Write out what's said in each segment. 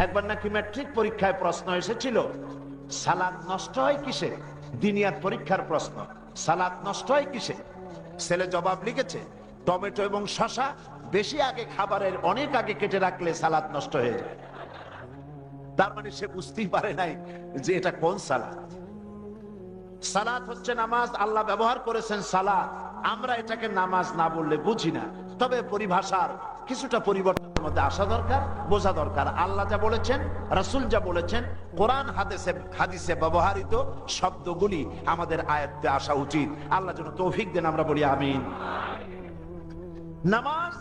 একবার নাকি ম্যাট্রিক পরীক্ষায় প্রশ্ন এসেছিল, সালাত নষ্ট হয় কিসে? দিনিয়াত পরীক্ষার প্রশ্ন, সালাত নষ্ট হয় কিসে? ছেলে জবাব লিখেছে, টমেটো এবং শসা বেশি আগে খাবারের অনেক আগে কেটে রাখলে সালাত নষ্ট হয়ে যায়। তার মানে সে বুঝতেই পারে নাই যে এটা কোন সালাত। সালাত হচ্ছে নামাজ, আল্লাহ ব্যবহার করেছেন সালাত, আমরা এটাকে নামাজ না বললে বুঝি না। তবে পরিভাষার কিছুটা পরিবর্তনের মধ্যে আসা দরকার, বোঝা দরকার। আল্লাহ যা বলেছেন, রাসূল যা বলেছেন, কোরআন হাদিসে ব্যবহৃত শব্দগুলি আমাদের আয়াতে আসা উচিত। আল্লাহ যেন তৌফিক দেন, আমরা বলি আমিন। নামাজ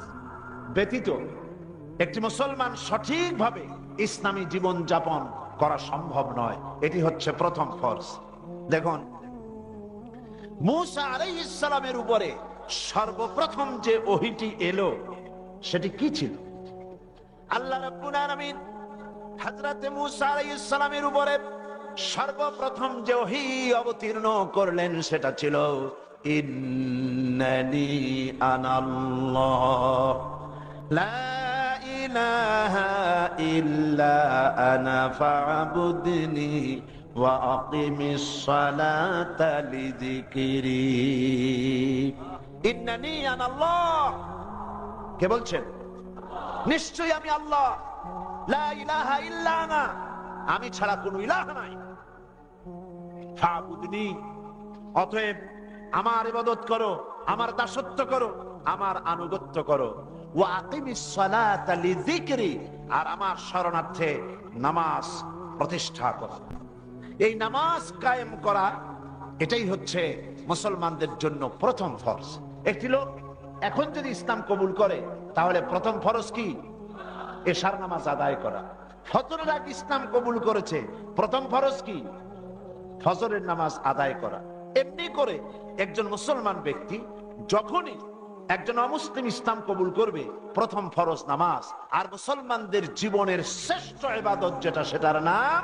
ব্যতীত একটি মুসলমান সঠিকভাবে ইসলামী জীবন যাপন করা সম্ভব নয়। এটি হচ্ছে প্রথম ফরজ। দেখুন, মূসা আলাইহিস সালামের উপরে সর্বপ্রথম যে ওহীটি এলো সেটি কি ছিল? আল্লাহ রাব্বুল আলামিন হযরত মূসা আলাইহিস সালামের উপরে সর্বপ্রথম যে ওহী অবতীর্ণ করলেন সেটা ছিল ইন্নানি আনাল্লাহ লা ইলাহা ইল্লা আনা ফা'বুদনি ওয়া আকিমিস সালাতা লিযিকরি। ইন্নানি আনাল্লাহ, কে বলছেন? নিশ্চয়ই আমি আল্লাহ, লা ইলাহা ইল্লা আনা, আমি ছাড়া কোনো ইলাহ নাই। ফা'বুদনি, অতএব আমার ইবাদত করো, আমার দাসত্ব করো, আমার আনুগত্য করো। ওয়া আকিমিস সালাতা লিযিকরি, আর আমার শরণার্থে নামাজ প্রতিষ্ঠা করো। এই নামাজ কায়েম করা, এটাই হচ্ছে মুসলমানদের জন্য প্রথম ফরজ। একটি লোক এখন যদি ইসলাম কবুল করে তাহলে প্রথম ফরজ কি? এশার নামাজ আদায় করা। ফজরের আগে ইসলাম কবুল করেছে, প্রথম ফরজ কি? ফজরের নামাজ আদায় করা। এমনি করে একজন মুসলমান ব্যক্তি যখনই একজন অমুসলিম ইসলাম কবুল করবে, প্রথম ফরজ নামাজ। আর মুসলমানদের জীবনের শ্রেষ্ঠ ইবাদত যেটা, সেটার নাম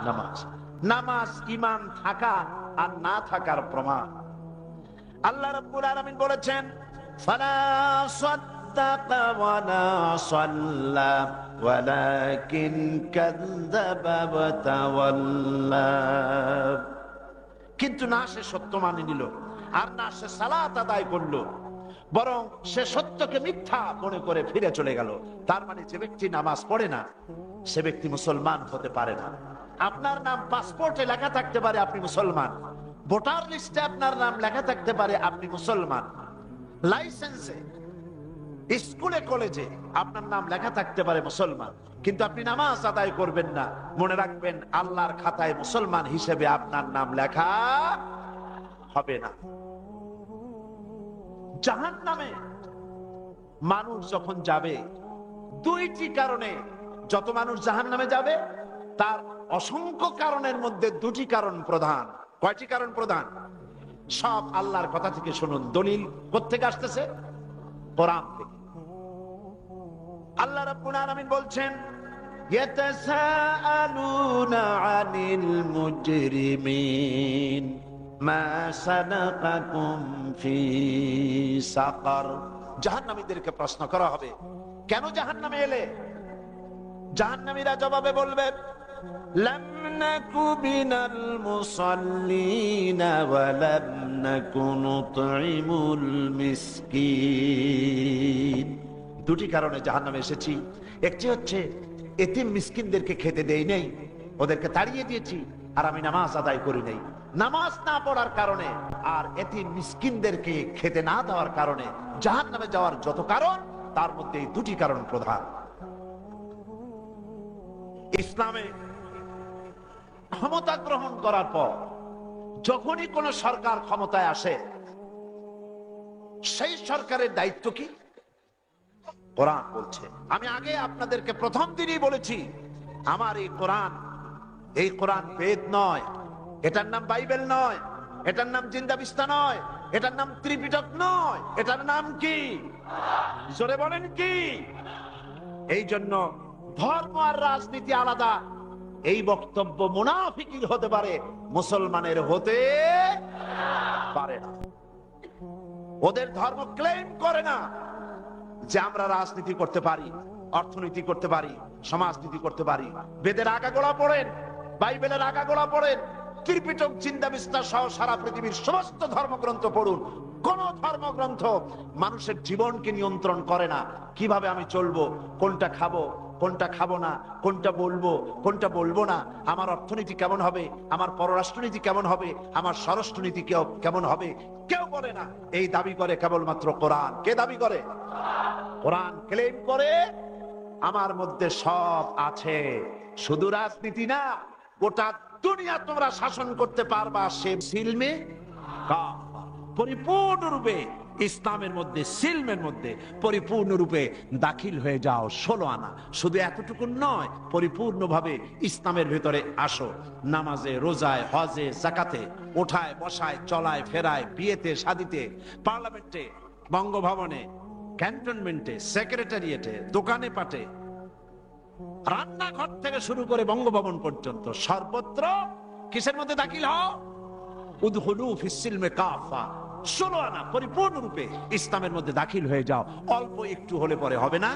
নামাজ। নামাজ ঈমান থাকা আর না থাকার প্রমাণ। আল্লাহ রাব্বুল আলামিন বলেছেন, ফালা সাদ্দাকা ওয়ালা সাল্লা ওয়ালাকিন কাযযাবা ওয়া তাওয়াল্লা। কিন্তু না সে সত্য মানে নিল, আর না সে সালাত আদায় করলো, বরং সে সত্যকে মিথ্যা মনে করে ফিরে চলে গেল। তার মানে যে ব্যক্তি নামাজ পড়ে না সে ব্যক্তি মুসলমান হতে পারে না। আপনার নাম পাসপোর্টে লেখা থাকতে পারে আপনি মুসলমান, ভোটার লিস্টে আপনার নাম লেখা থাকতে পারে আপনি মুসলমান, লাইসেন্সে, স্কুলে কলেজে আপনার নাম লেখা থাকতে পারে মুসলমান, কিন্তু আপনি নামাজ আদায় করবেন না। মনে রাখবেন, আল্লাহর খাতায় মুসলমান হিসেবে আপনার নাম লেখা হবে না। জাহান্নামে মানুষ যখন যাবে, দুইটি কারণে যত মানুষ জাহান্নামে যাবে, তার অসংখ্য কারণের মধ্যে দুটি কারণ প্রধান। কয়টি কারণ প্রধান? সব আল্লাহর কথা থেকে শুনুন। দলিল কোত্থেকে আসতেছে? কোরআন থেকে। আল্লাহ রাব্বুল আলামিন বলছেন, ইয়াতাসাআলুনা আনিল মুজরিমিন মা সালাকাকুম ফি সাকার। জাহান্নামীদেরকে প্রশ্ন করা হবে, কেন জাহান্নামে এলে? জাহান্নামীরা জবাবে বলবে, লাম নাকু মিনাল মুসাল্লিনা ওয়া লাম নাকু নুতঈমুল মিসকিন। দুটি কারণে জাহান্নামে এসেছি। একটি হচ্ছে এতিম মিসকিনদেরকে খেতে দেই নাই, ওদেরকে তাড়িয়ে দিয়েছি, আর আমি নামাজ আদায় করি নাই। নামাজ না পড়ার কারণে আর এতিম মিসকিনদেরকে খেতে না দেওয়ার কারণে জাহান্নামে যাওয়ার যত কারণ, তার মধ্যে এই দুটি কারণ প্রধান। ইসলামে ক্ষমতা গ্রহণ করার পর যখনই কোন সরকার ক্ষমতায় আসে, সেই সরকারের দায়িত্ব কি? কোরআন বলছে। আমি আগে আপনাদেরকে প্রথম দিনই বলেছি, আমার এই কোরআন বেদ নয়, এটার নাম বাইবেল নয়, এটার নাম জিন্দাবিস্তা নয়, এটার নাম ত্রিপিটক নয়, এটার নাম কি? জোরে বলেন কি? এই জন্য ধর্ম আর রাজনীতি আলাদা, এই বক্তব্য মুনাফিকির হতে পারে, মুসলমানের হতে পারে না। ওদের ধর্ম ক্লেম করে না যে আমরা রাজনীতি করতে পারি, অর্থনীতি করতে পারি, সমাজনীতি করতে পারি। বেদের আগাগোড়া পড়েন, বাইবেলের আগাগোড়া পড়েন, ত্রিপিটক, চিন্তাবিস্তা সহ সারা পৃথিবীর সমস্ত ধর্মগ্রন্থ পড়ুন। কোন ধর্মগ্রন্থ মানুষের জীবনকে নিয়ন্ত্রণ করে না। কিভাবে আমি চলবো, কোনটা খাবো, কোনটা খাবো না, কোনটা বলবো, কোনটা বলবো না, আমার অর্থনীতি কেমন হবে, আমার পররাষ্ট্রনীতি কেমন হবে, আমার স্বরাষ্ট্রনীতি কেমন হবে, কেউ বলে না। এই দাবি করে কেবলমাত্র কোরআন। কে দাবি করে? কোরআন ক্লেম করে আমার মধ্যে সব আছে। শুধু রাজনীতি না, গোটা দুনিয়া তোমরা শাসন করতে পারবা। সে সিলমে কাফা, পরিপূর্ণরূপে ইসলামের মধ্যে, সিলমের মধ্যে পরিপূর্ণরূপে দাখিল হয়ে যাও। 16 আনা। শুধু এতটুকু নয়, পরিপূর্ণভাবে ইসলামের ভিতরে আসো। নামাজে, রোজায়, হজে, যাকাতে, ওঠায় বসায়, চলায় ফেরায়, বিয়েতে শাদিতে, পার্লামেন্টে, বঙ্গভবনে, ক্যান্টনমেন্টে, সেক্রেটারিয়েটে, দোকানে পাটে, রান্নাঘর থেকে শুরু করে বঙ্গভবন পর্যন্ত সর্বত্র কিসের মধ্যে দাখিল হও? উদখুলু ফিস সিলমে কাফা। 16 আনা পরিপূর্ণরূপে ইসলামের মধ্যে দাখিল হয়ে যাও। অল্প একটু হলে পরে হবে না,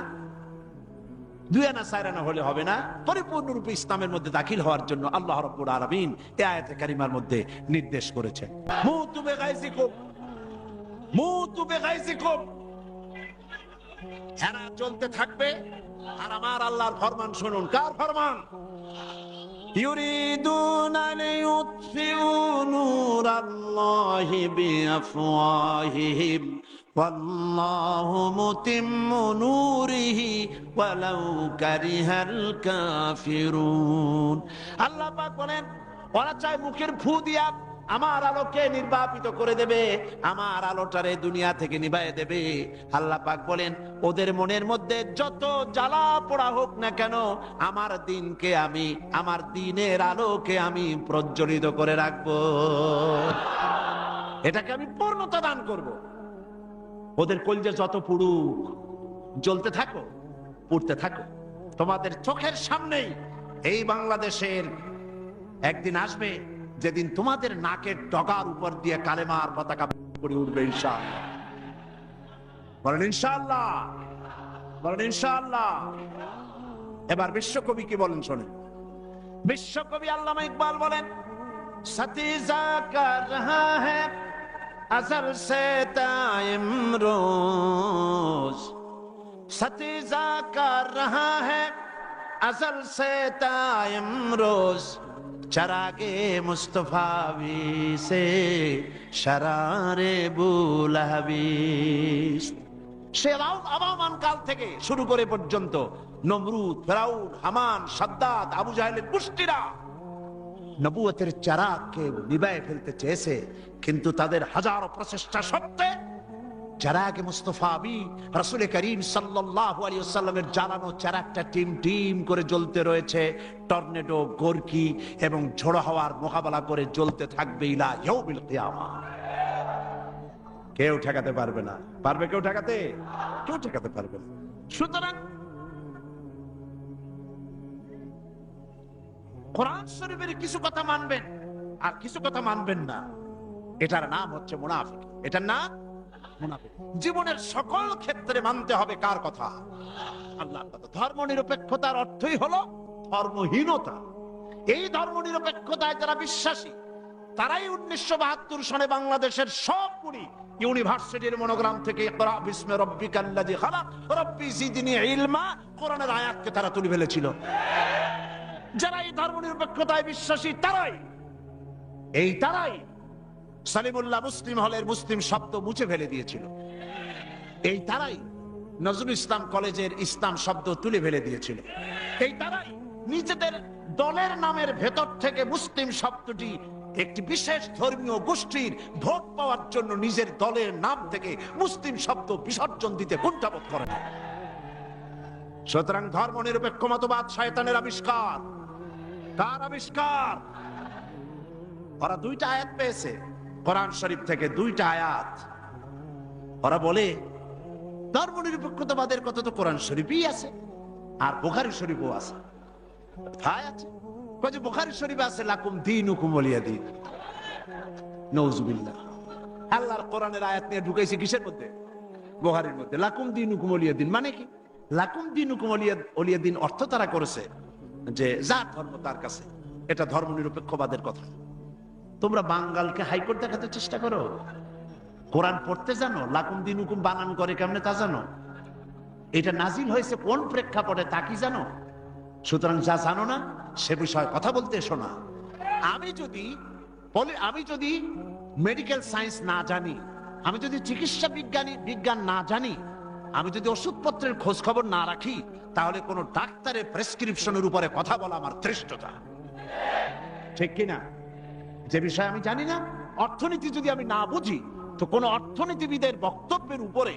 2 আনা 4 আনা হলে হবে না। পরিপূর্ণরূপে ইসলামের মধ্যে দাখিল হওয়ার জন্য আল্লাহ রাব্বুল আলামিন এই আয়াতে কারিমার মধ্যে নির্দেশ করেছেন। মুতু বিগাইজিকুম, মুতু বিগাইজিকুম। এরা চলতে থাকবে আর আমার আল্লাহর ফরমান শুনুন। কার ফরমান? ইউরিদুনা লিইউতফিউ নূরাল্লাহি বিআফওয়াহিহিম ওয়াল্লাহু মুতিম্মু নূরিহি ওয়ালাউ কারিহাল কাফিরুন। আল্লাহ পাক বলেন, ওরা চায় মুখের ফু দিয়া আমার আলোকে নির্বাপিত করে দেবে, আমার আলোটারে দুনিয়া থেকে নিভায়ে দেবে। আল্লাহ পাক বলেন, ওদের মনের মধ্যে যত জ্বালা পোড়া হোক না কেন, আমার দিনকে আমি, আমার দিনের আলোকে আমি প্রজ্বলিত করে রাখবো। এটাকে আমি পূর্ণতা দান করব। ওদের কলজে যত পুড়ুক, জ্বলতে থাকো, পুড়তে থাকো। তোমাদের চোখের সামনেই এই বাংলাদেশের একদিন আসবে যেদিন তোমাদের নাকের ডগার উপর দিয়ে কালেমার পতাকা পড়ে উঠবে। ইনশাআল্লাহ বলেন, ইনশাআল্লাহ বলেন, ইনশাআল্লাহ। এবার বিশ্বকবি কি বলেন শোনেন। বিশ্বকবি আল্লামা ইকবাল বলেন, সতীজা কর রহা হ্যায় अज़ल से ताइमरोज, सतीजा कर रहा है अज़ल से ताइमरोज, चरागे मुस्तफावी से शरारे बुलहबीस। সে আবামান কাল থেকে শুরু করে পর্যন্ত নমরুদ, ফেরাউন, হামান, সাদ্দাত, আবু জাহেলের গোষ্ঠীরা নবুয়তের চারাগকে নিভায়ে ফেলতে চেয়েছে, কিন্তু তাদের হাজারো প্রচেষ্টা সত্ত্বে চারাগে মুস্তাফাবি রাসূল করিম সাল্লাল্লাহু আলাইহি ওয়াসাল্লামের জ্বালানো চারাগটা টিম টিম করে জ্বলতে রয়েছে। টর্নেডো, গর্কি এবং ঝড়ো হাওয়ার মোকাবেলা করে জ্বলতে থাকবে ইলা ইয়াউমিল কিয়ামা। কেউ ঠেকাতে পারবে না। পারবে কেউ ঠেকাতে? কেউ ঠেকাতে পারবে না। সুতরাং কোরআন শরীফের কিছু কথা মানবেন আর কিছু কথা মানবেন না, এটার নাম হচ্ছে মুনাফিক। এটার নাম মুনাফিক। জীবনের সকল ক্ষেত্রে মানতে হবে কার কথা? আল্লাহর কথা। ধর্মনিরপেক্ষতার অর্থই হলো ধর্মহীনতা। এই ধর্মনিরপেক্ষতায় যারা বিশ্বাসী তারাই 1972 সনে বাংলাদেশের সবগুলি ইউনিভার্সিটির মনোগ্রাম থেকে ইকরা বিসমি রাব্বিকাল্লাযী খালাক রাব্বি জিদনি ইলমা কোরআনের আয়াতকে তারা তুলে ফেলেছিল। যারা এই ধর্মনিরপেক্ষতায় বিশ্বাসী তারাই সালিমুল্লাহ মুসলিম হলের মুসলিম শব্দ মুছে ফেলে দিয়েছিল। এই তারাই নজরুল ইসলাম কলেজের ইসলাম শব্দ তুলে ফেলে দিয়েছিল। এই তারাই নিজেদের দলের নামের ভেতর থেকে মুসলিম শব্দটি একটি বিশেষ ধর্মীয় গোষ্ঠীর ভোট পাওয়ার জন্য নিজের দলের নাম থেকে মুসলিম শব্দ বিসর্জন দিতে কুণ্ঠাবোধ করে না। সুতরাং ধর্মনিরপেক্ষ মতবাদ শয়তানের আবিষ্কার। কার আবিষ্কার? ওরা 2টা আয়াত পেয়েছে কোরআন শরীফ থেকে, 2টা আয়াত। ওরা বলে ধর্মনিরপেক্ষতাবাদের কথা তো কোরআন শরীফই আছে আর বুখারী শরীফও আছে। কোথায় আছে? কই বুখারী শরীফে আছে লাকুম দীনুকুম ওয়ালিয়া দীন। নাউযুবিল্লাহ। আল্লাহর কোরআনের আয়াত নিয়ে ঢুকাইছে কিসের মধ্যে? বুখারীর মধ্যে। লাকুম দীনুকুম ওয়ালিয়া দীন মানে কি? লাকুম দিনুকুম ওলিয়া দিন অর্থ তারা করেছে যে যার ধর্ম তার কাছে, এটা ধর্মনিরপেক্ষবাদের কথা। তোমরা বাঙ্গালকে হাইকোর্ট দেখাতে চেষ্টা করো, কোরআন পড়তে জানো, লাকুম দিনুকুম বানান করে কেমনে তা জানো, এটা নাজিল হয়েছে কোন প্রেক্ষাপটে তা কি জানো? সুতরাং যা জানো না সে বিষয়ে কথা বলতে এসো না। আমি যদি মেডিকেল সায়েন্স না জানি, আমি যদি চিকিৎসা বিজ্ঞান না জানি, আমি যদি ওষুধপত্রের খোঁজ খবর না রাখি, তাহলে কোন ডাক্তারের প্রেসক্রিপশনের উপরে কথা বলা আমার ধৃষ্টতা, ঠিক কিনা? যে বিষয় আমি জানি না, অর্থনীতি যদি আমি না বুঝি, তো কোন অর্থনীতিবিদের বক্তব্যের উপরে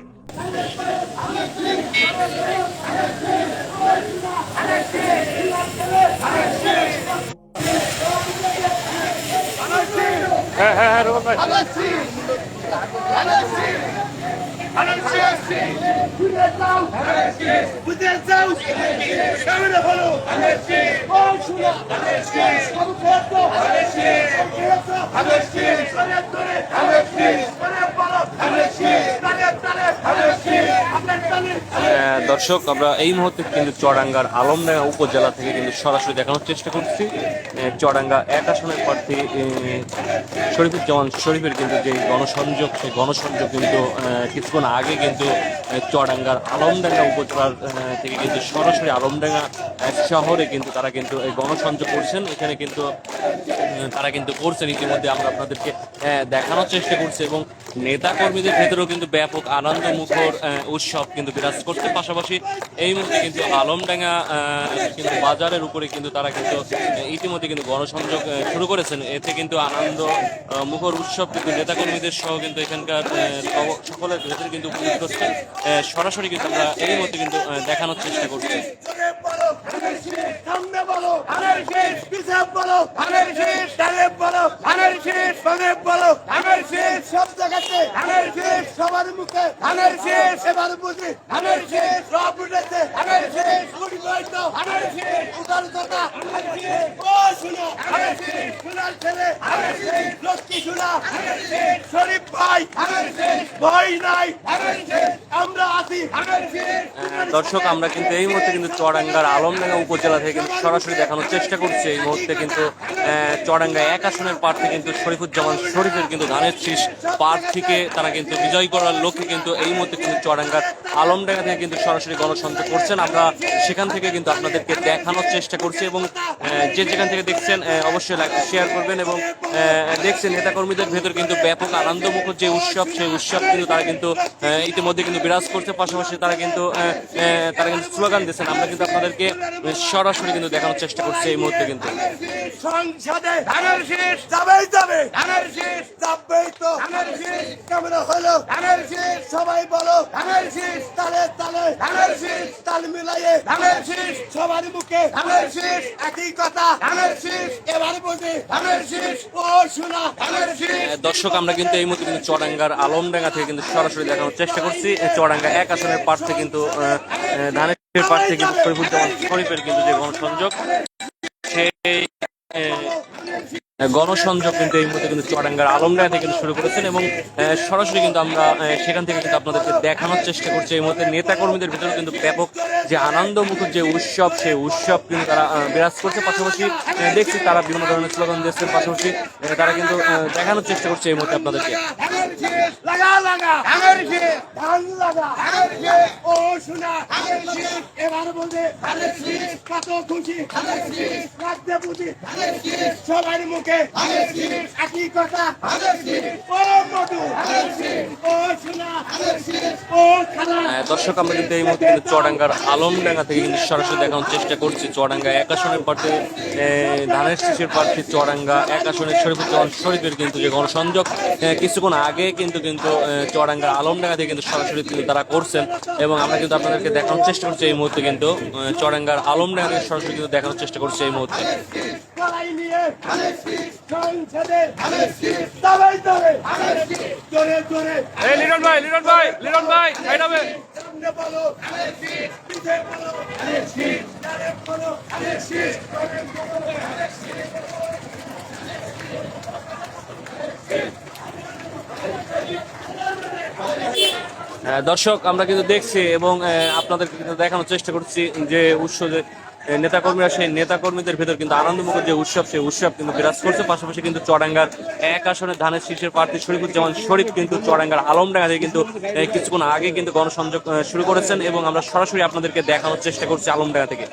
দর্শক, আমরা এই মুহূর্তে কিন্তু চুয়াডাঙ্গার আলমডাঙ্গা উপজেলা থেকে কিন্তু সরাসরি দেখানোর চেষ্টা করছি। চুয়াডাঙ্গা 1 আসনের প্রার্থী শরীফুজ্জামান শরীফের কিন্তু যে গণসংযোগ, সেই গণসংযোগ কিন্তু কিছুক্ষণ আগে কিন্তু চুয়াডাঙ্গার আলমডাঙ্গা উপজেলার থেকে কিন্তু সরাসরি আলমডাঙ্গা শহরে কিন্তু তারা কিন্তু এই গণসংযোগ করছেন। এখানে কিন্তু তারা কিন্তু করছেন, ইতিমধ্যে আমরা আপনাদেরকে দেখানোর চেষ্টা করছি, এবং নেতা কর্মীদের ভেতরেও কিন্তু ব্যাপক আনন্দ মুখর উৎসব কিন্তু বিরাজ করছে। পাশাপাশি এই মুহূর্তে কিন্তু আলমডাঙ্গা কিন্তু বাজারের উপরে কিন্তু তারা কিন্তু ইতিমধ্যে কিন্তু গণসংযোগ শুরু করেছেন। এতে কিন্তু আনন্দ মুখর উৎসব কিন্তু নেতা কর্মীদের সহ কিন্তু এখানকার সকলের ভেতরে কিন্তু উপস্থিত হচ্ছে। সরাসরি কিন্তু আমরা এই মুহূর্তে কিন্তু দেখানোর চেষ্টা করছি। সবার মুখে ধানের শেষ, এবার বুঝি ধানের শেষ, সব উঠেছে ধানের শেষ, ধানের শেষ, উদার কথা ও শুনো ধানের শেষ, সোনার ছেলে ধানের শেষ, লক্ষ্মী সোনা ধানের শেষ, শরীফ ভাই ধানের শেষ, ভয় নাই ধানের শেষ, আমরা আছি ধানের শেষ। দর্শক, আমরা কিন্তু এই মুহূর্তে কিন্তু চুয়াডাঙ্গার আলমডাঙ্গা উপজেলা থেকে কিন্তু সরাসরি দেখানোর চেষ্টা করছি। এই মুহূর্তে কিন্তু চুয়াডাঙ্গা 1 আসনের প্রার্থী কিন্তু শরীফুজ্জামান শরীফের কিন্তু ধানের শীষ প্রার্থীকে তারা কিন্তু বিজয় করার লক্ষ্যে কিন্তু এই মুহূর্তে কিন্তু চুয়াডাঙ্গার আলমডাঙ্গা থেকে কিন্তু সরাসরি গণসংযোগ করছেন। আমরা সেখান থেকে কিন্তু আপনাদেরকে দেখানোর চেষ্টা করছি, এবং যে যেখান থেকে দেখছেন অবশ্যই লাইক শেয়ার করবেন। এবং দেখছেন নেতাকর্মীদের ভেতর কিন্তু ব্যাপক আনন্দমুখর যে উৎসব, সেই উৎসব কিন্তু তারা কিন্তু ইতিমধ্যে কিন্তু বিরাজ করছে। পাশাপাশি তারা কিন্তু স্লোগান দিচ্ছেন। আমরা কিন্তু আপনাদেরকে সরাসরি কিন্তু দেখানোর চেষ্টা করছি এই মুহূর্তে কিন্তু। সংসদে ধানের শেষ যাবেই যাবে, ধানের শেষ যাবেই তো, ধানের শেষ কেমন হলো ধানের শেষ, সবাই বলো ধানের শেষ, তালে তালে ধানের শেষ, তাল মিলাইয়ে ধানের শেষ, সবার মুখে ধানের শেষ, একই কথা ধানের শেষ, এবার বুঝি ধানের শেষ, ও শোনা ধানের শেষ। দর্শক, আমরা কিন্তু এই মুহূর্তে কিন্তু চুয়াডাঙ্গার আলমডাঙ্গা থেকে কিন্তু সরাসরি দেখানোর চেষ্টা করছি। চুয়াডাঙ্গা 1 আসনের প্রার্থী কিন্তু ধানের প্রার্থী কিন্তু শরীফুজ্জামান শরীফের কিন্তু যে গণসংযোগ, সেই গণসংযোগ কিন্তু এই মুহূর্তে কিন্তু চুয়াডাঙ্গার আলমডাঙ্গা থেকে কিন্তু শুরু করেছেন, এবং সরাসরি কিন্তু আমরা সেখান থেকে কিন্তু আপনাদেরকে দেখানোর চেষ্টা করছি। এই মুহূর্তে নেতা কর্মীদের ভিতরে কিন্তু ব্যাপক যে আনন্দমুখর যে উৎসব, সেই উৎসব কিন্তু তারা বিরাজ করছে। পাশাপাশি দেখছি তারা বিভিন্ন ধরনের স্লোগান দিচ্ছেন। পাশাপাশি তারা কিন্তু দেখানোর চেষ্টা করছে এই মুহূর্তে আপনাদেরকে। সবার মুখে একই কথা, ও মধু ও সোনা ও খালা। দর্শক, আমরা কিন্তু এই মুহূর্তে কিন্তু চুয়াডাঙ্গার আলমডাঙ্গা থেকে কিন্তু সরাসরি দেখানোর চেষ্টা করছি। চুয়াডাঙ্গা 1 আসনের প্রার্থী ধানের শীষের প্রার্থী চুয়াডাঙ্গা 1 আসনের শরীফুজ্জামান শরীফের কিন্তু যে গণসংযোগ কিছুক্ষণ আগে কিন্তু চুয়াডাঙ্গার আলমডাঙ্গা থেকে কিন্তু সরাসরি কিন্তু তারা করছেন, এবং আমরা কিন্তু আপনাদেরকে দেখানোর চেষ্টা করছি এই মুহূর্তে কিন্তু চুয়াডাঙ্গার আলমডাঙ্গা থেকে সরাসরি কিন্তু দেখানোর চেষ্টা করছি এই মুহূর্তে। লিটন ভাই সাইড হবে। দর্শক আমরা কিন্তু দেখছি এবং আপনাদেরকে কিন্তু দেখানোর চেষ্টা করছি যে যে নেতাকর্মীরা, সেই নেতাকর্মীদের ভেতর কিন্তু আনন্দমুখর যে উৎসব, সেই উৎসব কিন্তু বিরাজ করছে। পাশাপাশি কিন্তু চুয়াডাঙ্গার এক আসনে ধানের শীষের প্রার্থী শরীফুজ্জামান শরীফ কিন্তু চুয়াডাঙ্গার আলমডাঙ্গা থেকে কিন্তু কিছুক্ষণ আগে কিন্তু গণসংযোগ শুরু করেছেন এবং আমরা সরাসরি আপনাদেরকে দেখানোর চেষ্টা করছি আলমডাঙ্গা থেকে।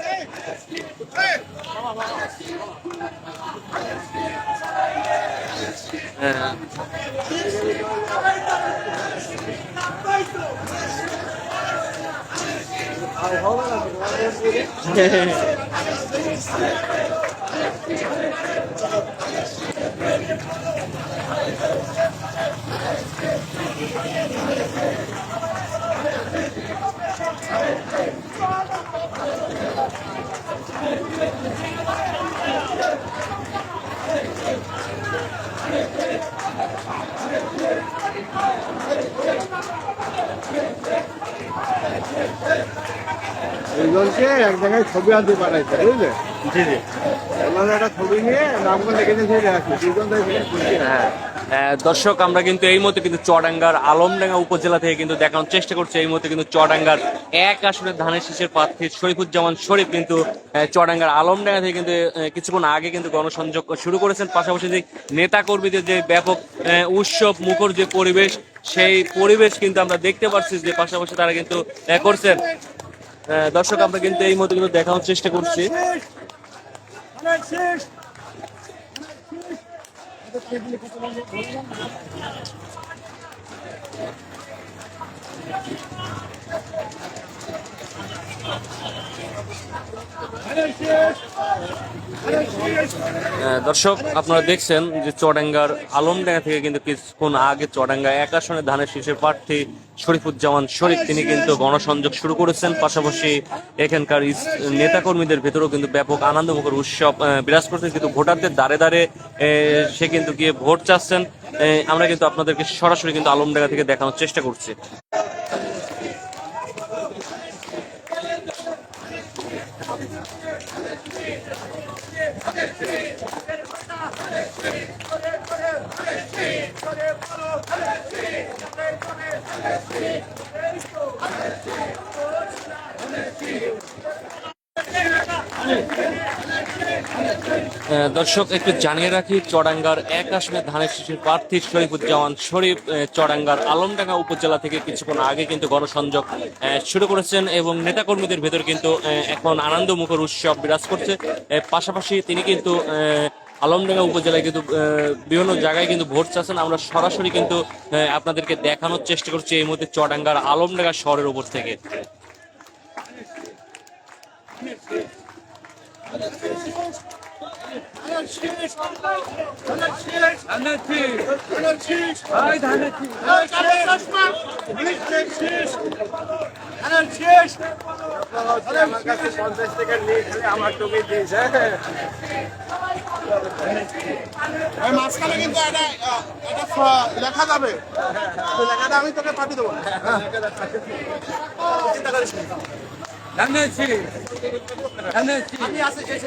দুজনকে এক জায়গায় ছবি আনতে পাঠাইছে, বুঝলে? জি জি। ওনারা একটা ছবি নিয়ে নামগুলো লিখে দিয়ে আসছে, দুজন দর্শক আমরা কিন্তু এই মুহূর্তে কিন্তু চুয়াডাঙ্গার আলমডাঙ্গা উপজেলা থেকে কিন্তু দেখানোর চেষ্টা করছি। এই মুহূর্তে কিন্তু চুয়াডাঙ্গার এক আসনের ধানের শীষের প্রার্থী শরীফুজ্জামান শরীফ কিন্তু চুয়াডাঙ্গার আলমডাঙ্গা থেকে কিন্তু কিছুক্ষণ আগে কিন্তু গণসংযোগ শুরু করেছেন। পাশাপাশি যে নেতা কর্মীদের যে ব্যাপক উৎসব মুখর যে পরিবেশ, সেই পরিবেশ কিন্তু আমরা দেখতে পাচ্ছি যে পাশাপাশি তারা কিন্তু করছেন। দর্শক আমরা কিন্তু এই মুহূর্তে কিন্তু দেখানোর চেষ্টা করছি। দর্শক আপনারা দেখছেন যে চুয়াডাঙ্গার আলমডাঙ্গা থেকে কিন্তু কিছুক্ষণ আগে চুয়াডাঙ্গা এক আসনে ধানের শীষের প্রার্থী শরীফুজ্জামান শরীফ তিনি কিন্তু গণসংযোগ শুরু করেছেন। পাশাপাশি এখানকার নেতাকর্মীদের ভেতরেও কিন্তু ব্যাপক আনন্দমুখর উৎসব বিরাজ করছেন, কিন্তু ভোটারদের দ্বারে দ্বারে সে কিন্তু গিয়ে ভোট চাচ্ছেন। আমরা কিন্তু আপনাদেরকে সরাসরি কিন্তু আলমডাঙ্গা থেকে দেখানোর চেষ্টা করছি। দর্শক একটু জানিয়ে রাখি, চুয়াডাঙ্গার এক আসনে ধানের শীষের প্রার্থী শরীফুজ্জামান শরীফ চুয়াডাঙ্গার আলমডাঙ্গা উপজেলা থেকে কিছুক্ষণ আগে কিন্তু গণসংযোগ শুরু করেছেন এবং নেতাকর্মীদের ভেতর কিন্তু এখন আনন্দমুখর উৎসব বিরাজ করছে। পাশাপাশি তিনি কিন্তু আলমডাঙ্গা উপজেলায় কিন্তু বিভিন্ন জায়গায় কিন্তু ভোট চাচ্ছেন। আমরা সরাসরি কিন্তু আপনাদেরকে দেখানোর চেষ্টা করছি এই মুহূর্তে চুয়াডাঙ্গার আলমডাঙ্গা শহরের উপর থেকে। আমার তোকে দিয়েছে মাঝখানে কিন্তু এটা লেখা যাবে, লেখাটা আমি তোকে পাঠিয়ে দেবো। চিন্তা করিস আমি আছি শেষ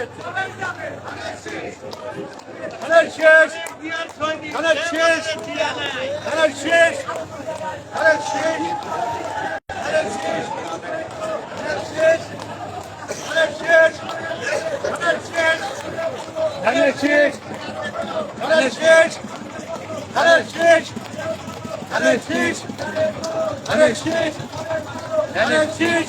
শেষ শেষ শেষ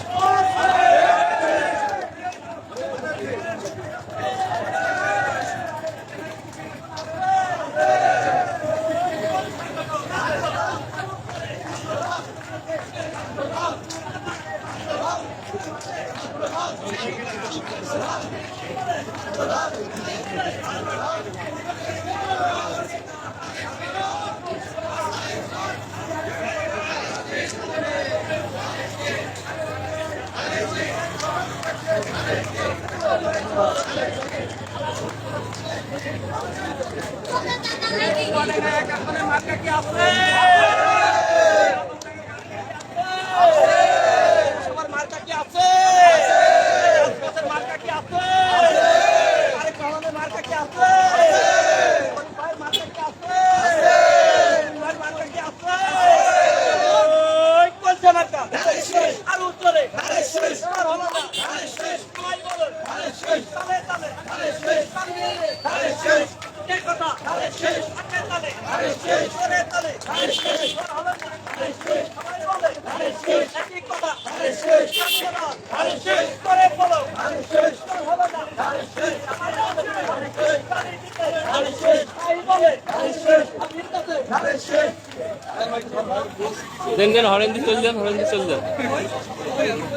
দেন দেন হরেন দিয়ে চলে যান, হরেন দিয়ে চলে যান।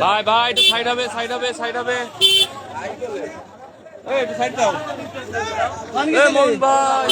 ভাই ভাই একটু সাইড হবে, সাইড হবে, সাইড হবে। একটু সাইড দাও। মোহন ভাই